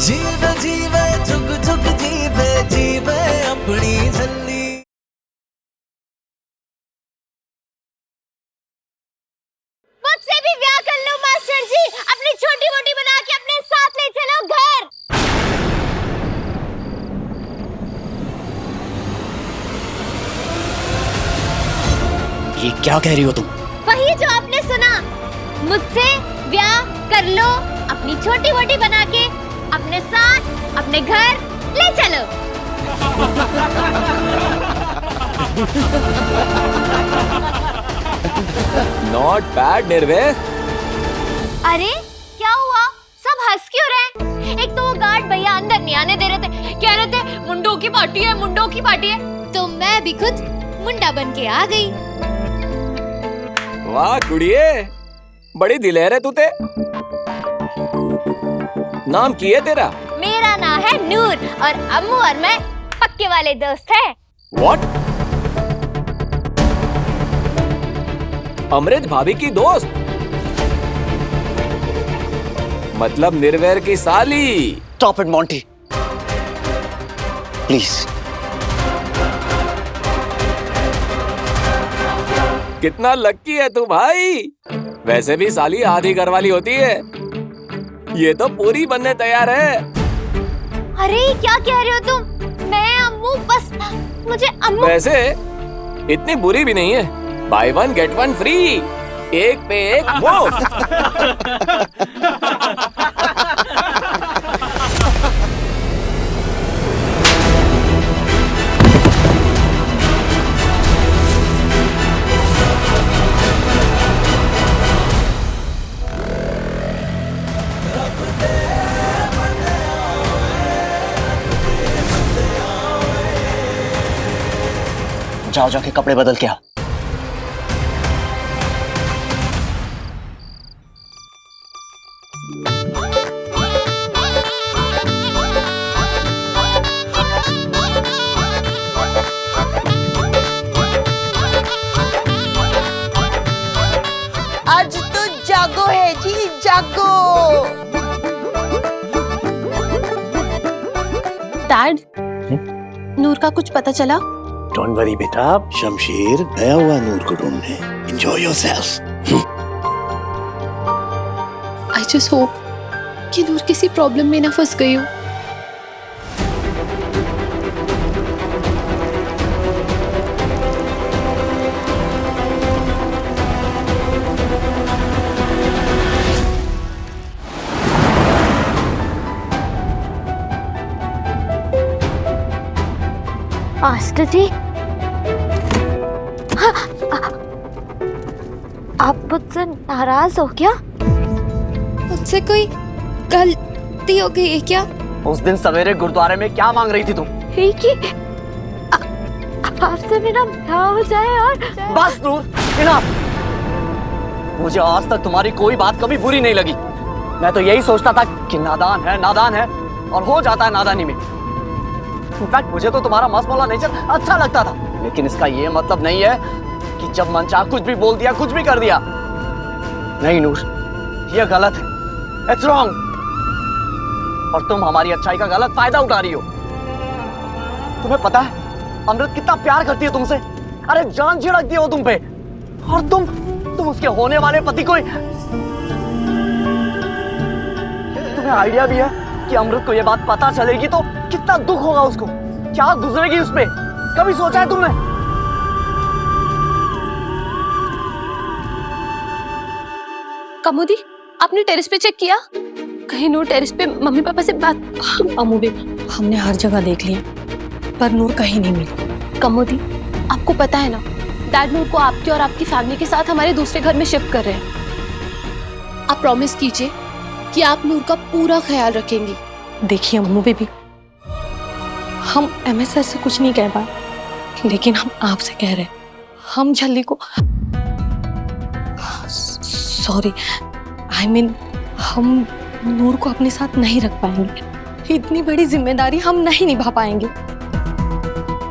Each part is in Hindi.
जीवे जीवे झुक झुक जीवे जीवे अपनी झल्ली। मुझसे भी ब्याह कर लो मास्टर जी, अपनी छोटी मोटी बना के अपने साथ ले चलो घर। ये क्या कह रही हो तुम? वही जो आपने सुना, मुझसे ब्याह कर लो, अपनी छोटी मोटी बना के अपने साथ अपने घर ले चलो। नॉट बैड निर्भय। अरे क्या हुआ, सब हंस क्यों रहे? एक तो वो गार्ड भैया अंदर नहीं आने दे रहे थे, कह रहे थे मुंडों की पार्टी है, मुंडों की पार्टी है, तो मैं भी खुद मुंडा बन के आ गई। वाह कुड़िए, बड़ी दिलेर है तू ते। नाम की है तेरा? मेरा नाम है नूर और अम्मू और मैं पक्के वाले दोस्त हैं। What? अमृत भाभी की दोस्त? मतलब निर्वैर की साली? Stop it, Monty. Please. कितना लक्की है तू भाई। वैसे भी साली आधी घरवाली होती है, ये तो पूरी बनने तैयार है। अरे क्या कह रहे हो तुम? मैं अम्मू, बस मुझे अम्मू। वैसे इतनी बुरी भी नहीं है, by one get one free, एक पे एक मुफ्त। जाओ जाके कपड़े बदल के आओ। आज तो जागो है जी, जागो। डैड, नूर का कुछ पता चला? डोंट वरी बेटा, शमशीर गया हुआ नूर को ढूंढने। Enjoy yourself. I just hope कि नूर किसी प्रॉब्लम में ना फंस गई हो। मास्टर जी, आप मुझसे नाराज हो क्या? मुझसे कोई गलती हो गई है क्या? उस दिन सवेरे गुरुद्वारे में क्या मांग रही थी तुम? कि आपसे मेरा ब्याह हो जाए और बस नूर, इनफ। मुझे आज तक तुम्हारी कोई बात कभी बुरी नहीं लगी। मैं तो यही सोचता था कि नादान है और हो जाता है नादानी में। इनफैक्ट मुझे तो तुम्हारा मस्त मौला नेचर अच्छा लगता था, लेकिन इसका ये मतलब नहीं है कि जब मन चाह कुछ भी बोल दिया, कुछ भी कर दिया। नहीं नूर, ये गलत है, इट्स रॉन्ग। और तुम हमारी अच्छाई का गलत फायदा उठा रही हो। तुम्हें पता है अमृत कितना प्यार करती है तुमसे? अरे जान छिड़कती हो तुम पे। और तुम उसके होने वाले पति को। तुम्हें आइडिया भी है कि अमृत को ये बात पता चलेगी तो कितना दुख होगा उसको, क्या गुजरेगी उस पे? कभी सोचा है तुमने? कमोदी, आपने टेरेस पे चेक किया? कहीं नूर टेरेस पे मम्मी पापा से बात? अम्मू भी, हमने हर जगह देख लिया पर नूर कहीं नहीं मिली। कमोदी, आपको पता है ना, डैड नूर को आपके और आपकी फैमिली के साथ हमारे दूसरे घर में शिफ्ट कर रहे हैं। आप प्रॉमिस कीजिए कि आप नूर का पूरा ख्याल रखेंगी। देखिए अम्मू बेबी, हम एमएस सर से कुछ नहीं कह पाए, लेकिन हम आपसे कह रहे हैं, हम झल्ली को, सॉरी आई मीन हम नूर को अपने साथ नहीं रख पाएंगे। इतनी बड़ी जिम्मेदारी हम नहीं निभा पाएंगे।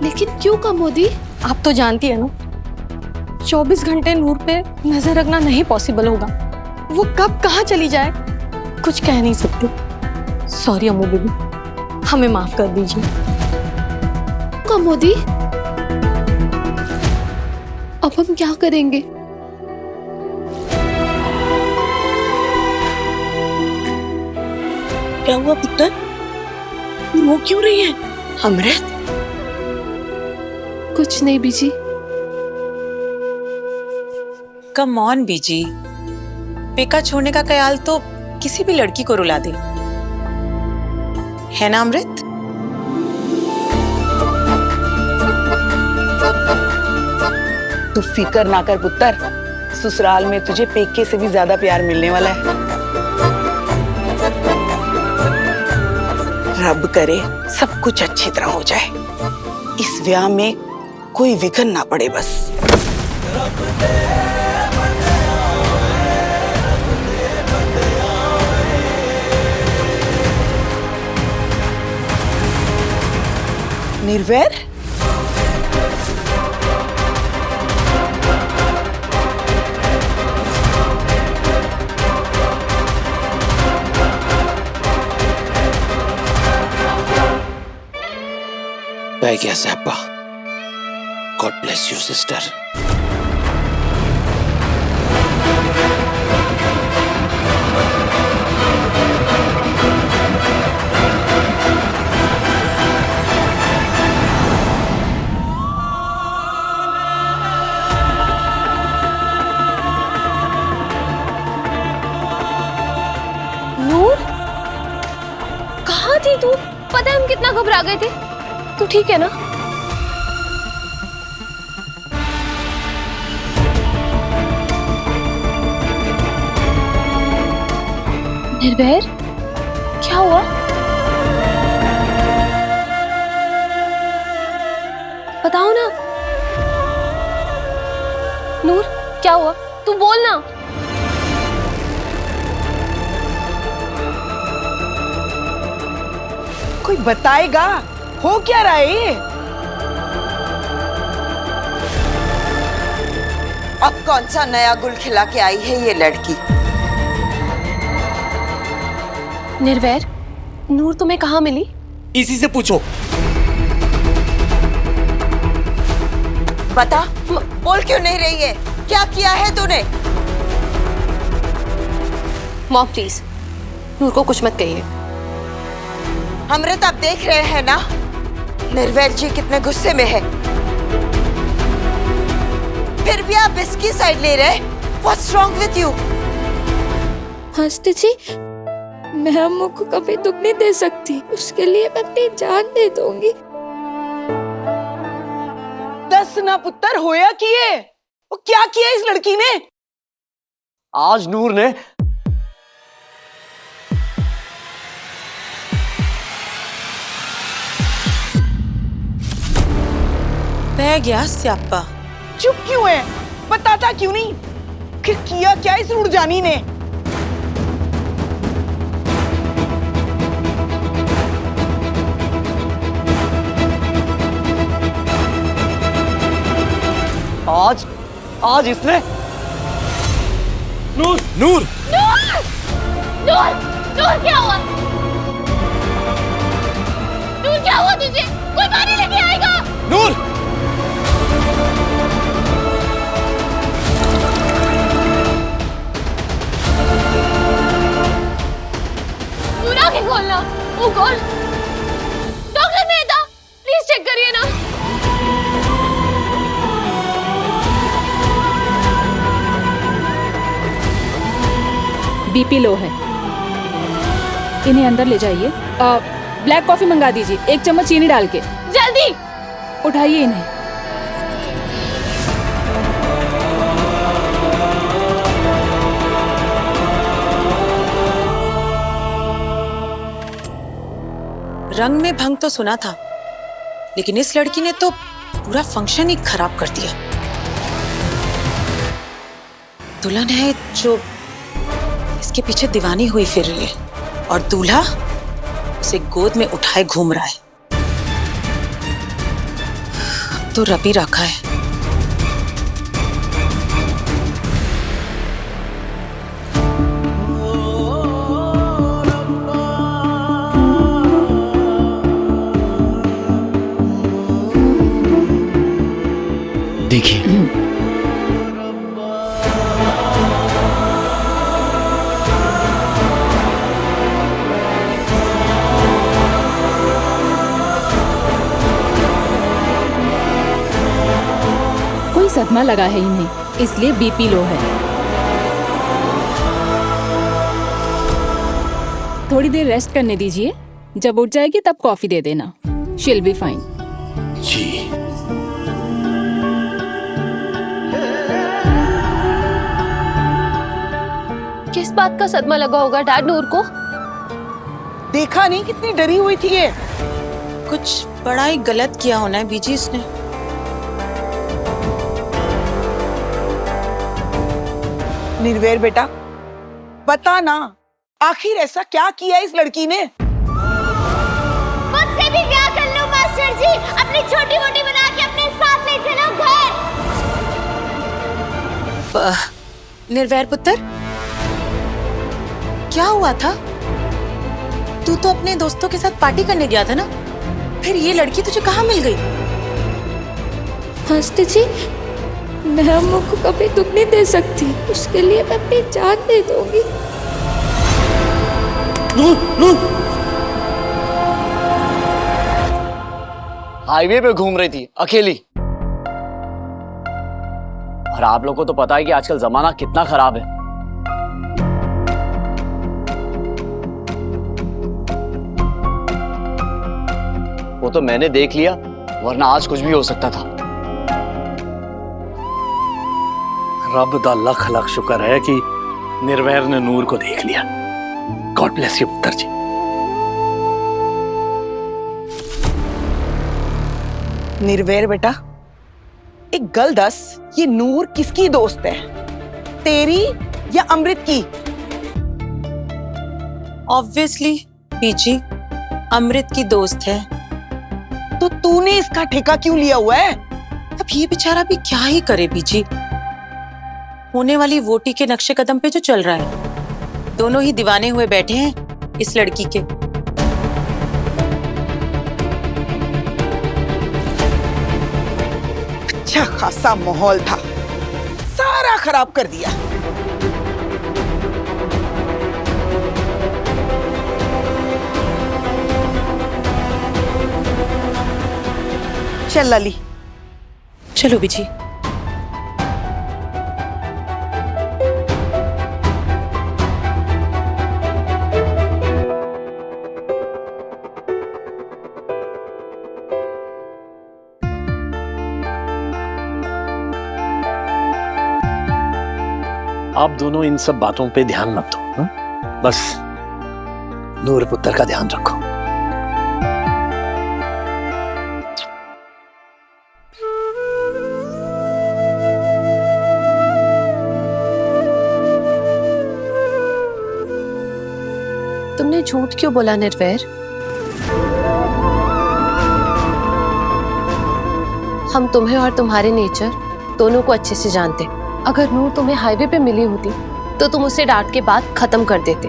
लेकिन क्यों कमोदी? आप तो जानती है ना, 24 घंटे नूर पे नजर रखना नहीं पॉसिबल होगा। वो कब कहाँ चली जाए कुछ कह नहीं सकते। सॉरी अम्मू बेबी, हमें माफ कर दीजिए। मोदी, अब हम क्या करेंगे? क्या हुआ पुत्र? रो क्यों रही है? अमृत, कुछ नहीं बीजी। कम ऑन बीजी, पेका छोड़ने का ख्याल तो किसी भी लड़की को रुला दे, है ना अमृत? तू फिकर ना कर पुत्र, ससुराल में तुझे पेके से भी ज्यादा प्यार मिलने वाला है। रब करे सब कुछ अच्छी तरह हो जाए, इस ब्याह में कोई विघ्न ना पड़े बस। निर्वैर, बह गया साहबा। God bless you sister. Noor, कहाँ थी तू? पता है हम कितना घबरा गए थे। तू ठीक है ना? निर्भैर, क्या हुआ? बताओ ना। नूर, क्या हुआ? तू बोल ना। कोई बताएगा हो क्या रहा है ये? अब कौन सा नया गुल खिला के आई है ये लड़की? निर्वैर, नूर तुम्हें कहाँ मिली? इसी से पूछो। बता, बोल क्यों नहीं रही है? क्या किया है तूने? मॉम प्लीज, नूर को कुछ मत कहिए। अमृत, आप देख रहे हैं ना निर्वैर जी कितने गुस्से में है, फिर भी आप इसकी साइड ले रहे। What's wrong with you? हस्ती जी, मैं अम्मू को कभी दुख नहीं दे सकती, उसके लिए मैं अपनी जान दे दूंगी। दस ना पुत्र, होया किए? वो क्या किया इस लड़की ने? आज नूर ने बह गया स्यापा। चुप क्यों है? बताता क्यों नहीं? फिर किया क्या इस रुड़जानी ने? आज इसने नूर नूर क्या हुआ? नूर क्या हुआ तुझे? कोई पानी लेके आएगा? नूर, आंखें खोलना। Oh God, doctor Mehta please check करिए ना। बीपी लो है, इन्हें अंदर ले जाइए। ब्लैक कॉफी मंगा दीजिए, 1 चम्मच चीनी डाल के। जल्दी उठाइए इन्हें। रंग में भंग तो सुना था, लेकिन इस लड़की ने तो पूरा फंक्शन ही खराब कर दिया। दुल्हन है जो इसके पीछे दीवानी हुई फिर रही है और दूल्हा उसे गोद में उठाए घूम रहा है। अब तो रब ही रखा है। सदमा लगा है इन्हें, इसलिए बीपी लो है। थोड़ी देर रेस्ट करने दीजिए, जब उठ जाएगी तब कॉफी दे देना। She will be fine. जी। किस बात का सदमा लगा होगा डैड नूर को? देखा नहीं कितनी डरी हुई थी ये। कुछ बड़ा ही गलत किया होना है बीजी इसने। निर्वैर बेटा, बता ना, आखिर ऐसा क्या किया इस लड़की ने? मुझसे भी ब्याह कर लो मास्टर जी, अपनी छोटी मोटी बना के अपने साथ ले चलो घर। निर्वैर पुत्र, क्या हुआ था? तू तो अपने दोस्तों के साथ पार्टी करने गया था ना, फिर ये लड़की तुझे कहाँ मिल गई? मास्टर जी, मैं अम्मू को कभी दुख नहीं दे सकती, उसके लिए मैं अपनी जान दे दूंगी। हाईवे पे घूम रही थी अकेली। और आप लोगों को तो पता है कि आजकल जमाना कितना खराब है। वो तो मैंने देख लिया, वरना आज कुछ भी हो सकता था। रब दा लख लख शुक्र है कि निर्वैर ने नूर को देख लिया। गॉड ब्लेस यू पुत्र जी। निर्वैर बेटा, एक गल दस, ये नूर किसकी दोस्त है, तेरी या अमृत की? ऑब्वियसली बीजी अमृत की दोस्त है। तो तूने इसका ठेका क्यों लिया हुआ है? अब ये बेचारा भी क्या ही करे बीजी। होने वाली वोटी के नक्शे कदम पे जो चल रहा है, दोनों ही दीवाने हुए बैठे हैं इस लड़की के। अच्छा खासा माहौल था, सारा खराब कर दिया। चल लाली। चलो बीजी। आप दोनों इन सब बातों पे ध्यान मत दो, हा? बस नूर पुत्र का ध्यान रखो। तुमने झूठ क्यों बोला निर्वैर? हम तुम्हें और तुम्हारे नेचर दोनों को अच्छे से जानते। अगर नूर तुम्हें हाईवे पे मिली होती तो तुम उसे डांट के बात खत्म कर देते,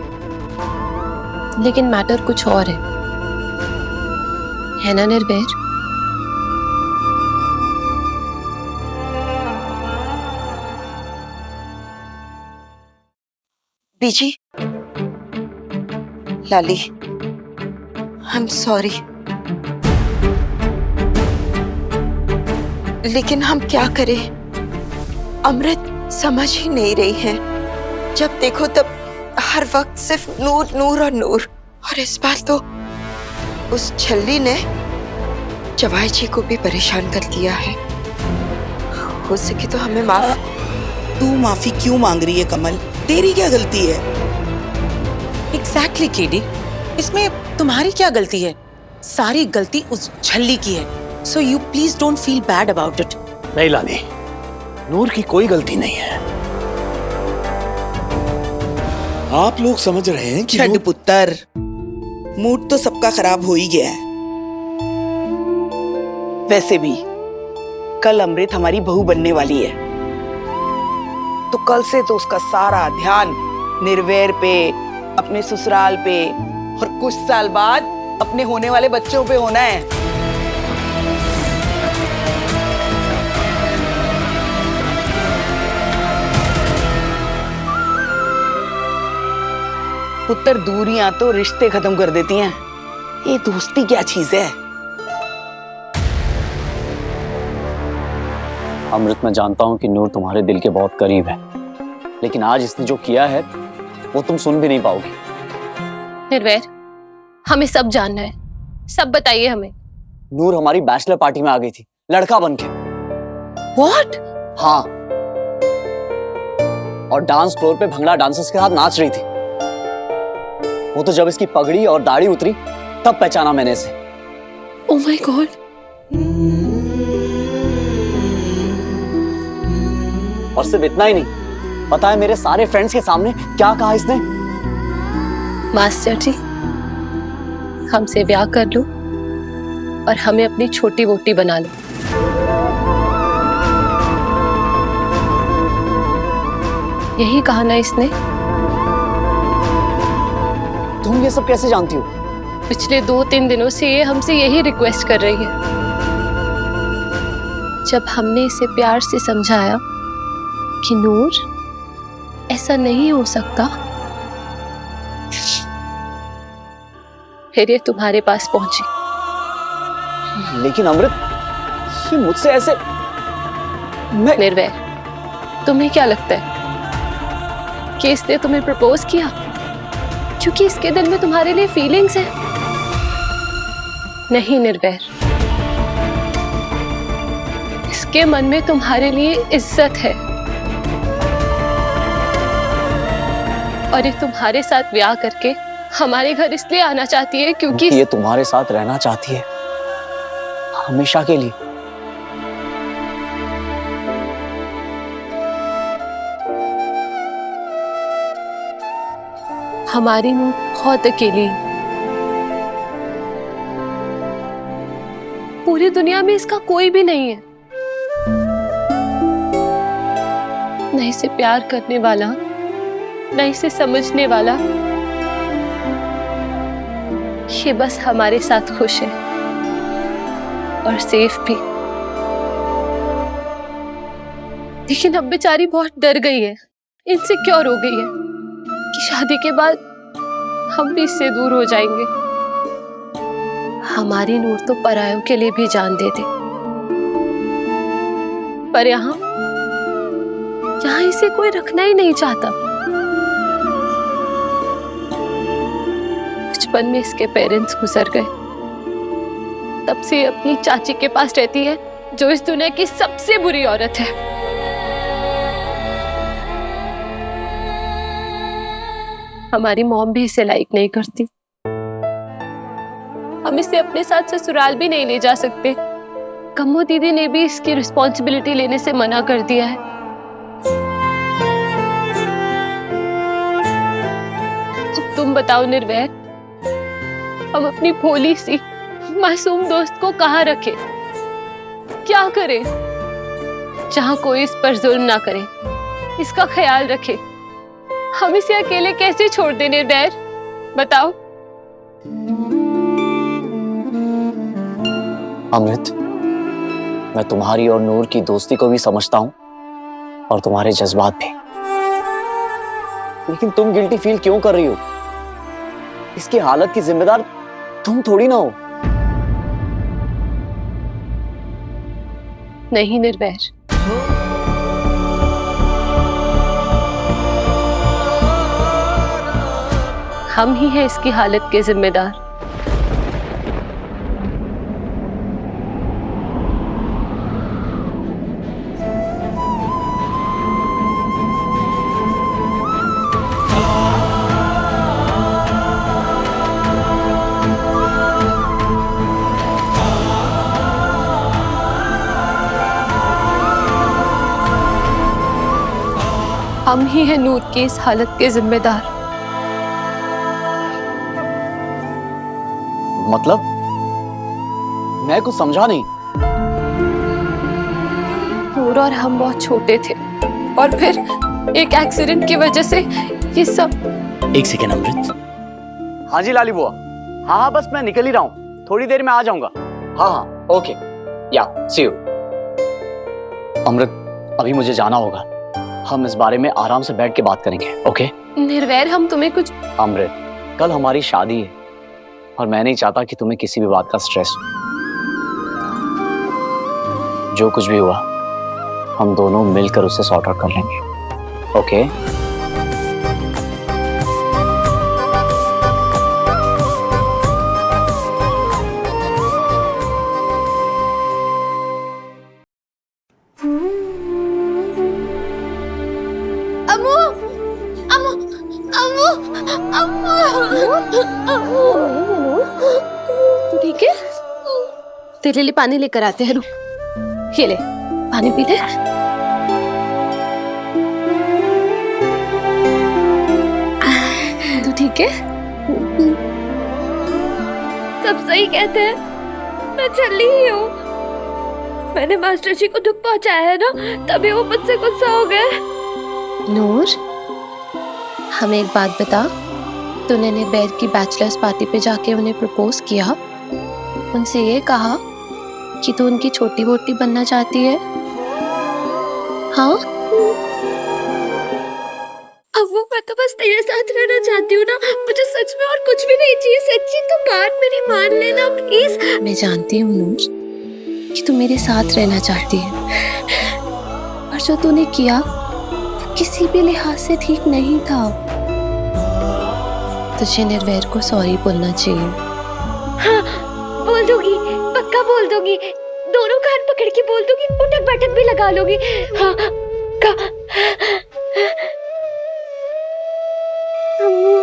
लेकिन मैटर कुछ और है ना निर्वैर? बीजी, लाली, आई एम सॉरी, लेकिन हम क्या करें? अमृत समझ ही नहीं रही है। जब देखो तब हर वक्त सिर्फ नूर नूर और नूर। और इस बार तो उस छल्ली ने जवाई जी को भी परेशान कर दिया है। हो सके तो हमें माफ। तू माफी क्यों मांग रही है कमल? तेरी क्या गलती है? एग्जैक्टली केडी, इसमें तुम्हारी क्या गलती है? सारी गलती उस छल्ली की है। So you please don't feel bad about it. नहीं लाली, नूर की कोई गलती नहीं है। आप लोग समझ रहे हैं कि छड पुत्र, मूड तो सबका खराब हो ही गया है। वैसे भी कल अमृत हमारी बहू बनने वाली है, तो कल से तो उसका सारा ध्यान निर्वैर पे, अपने ससुराल पे और कुछ साल बाद अपने होने वाले बच्चों पे होना है। पुत्र, दूरियां तो रिश्ते खत्म कर देती हैं। ये दोस्ती क्या चीज है? अमृत, मैं जानता हूँ कि नूर तुम्हारे दिल के बहुत करीब है, लेकिन आज इसने जो किया है वो तुम सुन भी नहीं पाओगी। निर्वैर, हमें सब जानना है, सब बताइए हमें। नूर हमारी बैचलर पार्टी में आ गई थी लड़का बनके। What? हाँ, और डांस फ्लोर पे भंगड़ा डांसर्स के साथ नाच रही थी। वो तो जब इसकी पगड़ी और दाढ़ी उतरी तब पहचाना मैंने इसे। Oh my God! और सिर्फ इतना ही नहीं, पता है मेरे सारे फ्रेंड्स के सामने क्या कहा इसने? मास्टर जी, हमसे ब्याह कर लो और हमें अपनी छोटी वोटी बना लो। यही कहा ना इसने? तुम ये सब कैसे जानती हो? पिछले 2-3 दिनों से ये हमसे यही रिक्वेस्ट कर रही है। जब हमने इसे प्यार से समझाया कि नूर, ऐसा नहीं हो सकता, फिर ये तुम्हारे पास पहुंची। लेकिन अमृत, ये मुझसे ऐसे निर्वैर, तुम्हें क्या लगता है कि इसने तुम्हें प्रपोज किया क्योंकि इसके दिल में तुम्हारे लिए फीलिंग्स हैं? नहीं निर्वैर, इसके मन में तुम्हारे लिए इज्जत है और ये तुम्हारे साथ ब्याह करके हमारे घर इसलिए आना चाहती है क्योंकि ये तुम्हारे साथ रहना चाहती है हमेशा के लिए। हमारी नूर बहुत अकेली है। पूरी दुनिया में इसका कोई भी नहीं है, न इसे प्यार करने वाला, न इसे समझने वाला। ये बस हमारे साथ खुश है और सेफ भी। लेकिन अब बेचारी बहुत डर गई है, इनसिक्योर हो गई है कि शादी के बाद हम भी इससे दूर हो जाएंगे। हमारी नूर तो परायों के लिए भी जान दे दे, पर यहाँ इसे कोई रखना ही नहीं चाहता। बचपन में इसके पेरेंट्स गुजर गए, तब से अपनी चाची के पास रहती है जो इस दुनिया की सबसे बुरी औरत है। हमारी मॉम भी इसे लाइक नहीं करती। हम इसे अपने साथ ससुराल भी नहीं ले जा सकते। कम्मो दीदी ने भी इसकी रिस्पॉन्सिबिलिटी लेने से मना कर दिया है। अब तुम बताओ निर्वैर, हम अपनी भोली सी मासूम दोस्त को कहाँ रखें? क्या करें जहां कोई इस पर जुल्म ना करे, इसका ख्याल रखे? हम इसे अकेले कैसे छोड़ दें निर्वैर, बताओ। अमृत, मैं तुम्हारी और नूर की दोस्ती को भी समझता हूँ और तुम्हारे जज्बात भी, लेकिन तुम गिल्टी फील क्यों कर रही हो? इसकी हालत की जिम्मेदार तुम थोड़ी ना हो। नहीं निर्वैर, हम ही हैं इसकी हालत के जिम्मेदार। हम ही हैं नूर की इस हालत के जिम्मेदार। मतलब मैं कुछ समझा नहीं। नूर और हम बहुत छोटे थे और फिर एक एक्सीडेंट की वजह से ये सब। एक सेकेंड अमृत। हाँ जी लाली बुआ, हाँ हाँ बस मैं निकल ही रहा हूँ, थोड़ी देर में आ जाऊंगा। हाँ हाँ ओके, या सी यू। अमृत, अभी मुझे जाना होगा, हम इस बारे में आराम से बैठ के बात करेंगे, ओके? निर्वैर, हम तुम्हें कुछ। अमृत, कल हमारी शादी है और मैं नहीं चाहता कि तुम्हें किसी भी बात का स्ट्रेस हो। जो कुछ भी हुआ हम दोनों मिलकर उसे सॉर्ट आउट कर लेंगे। ओके? अम्मू अम्मू अम्मू अम्मू तू ठीक है? तेरे लिए पानी लेकर आते हैं, रुक। ये ले, पानी पी ले। तू ठीक है? सब सही कहते हैं, मैं चली ही हूँ। मैंने मास्टर जी को दुख पहुंचाया है ना, तभी वो मुझसे गुस्सा हो गए। नूर, हमें एक बात बता, तूने निर्वैर की बैचलर्स पार्टी पे जाके उन्हें प्रपोज किया, उनसे ये कहा कि तू उनकी छोटी वोटी बनना चाहती है? हाँ? अब वो मैं तो बस तेरे साथ रहना चाहती हूँ ना, मुझे सच में और कुछ भी नहीं चाहिए। सच्ची तो बात मेरी मान लेना प्लीज। मैं जानती हूँ नूर कि तू मेरे साथ रहना चाहती है, पर जो तूने किया वो किसी भी लिहाज से ठीक नहीं था। तुझे निर्वैर को सॉरी बोलना चाहिए। हाँ, बोल दूंगी, पक्का बोल दूंगी। दोनों कान पकड़ के बोल दूंगी, उठक बैठक भी लगा लूंगी। हाँ, अम्मू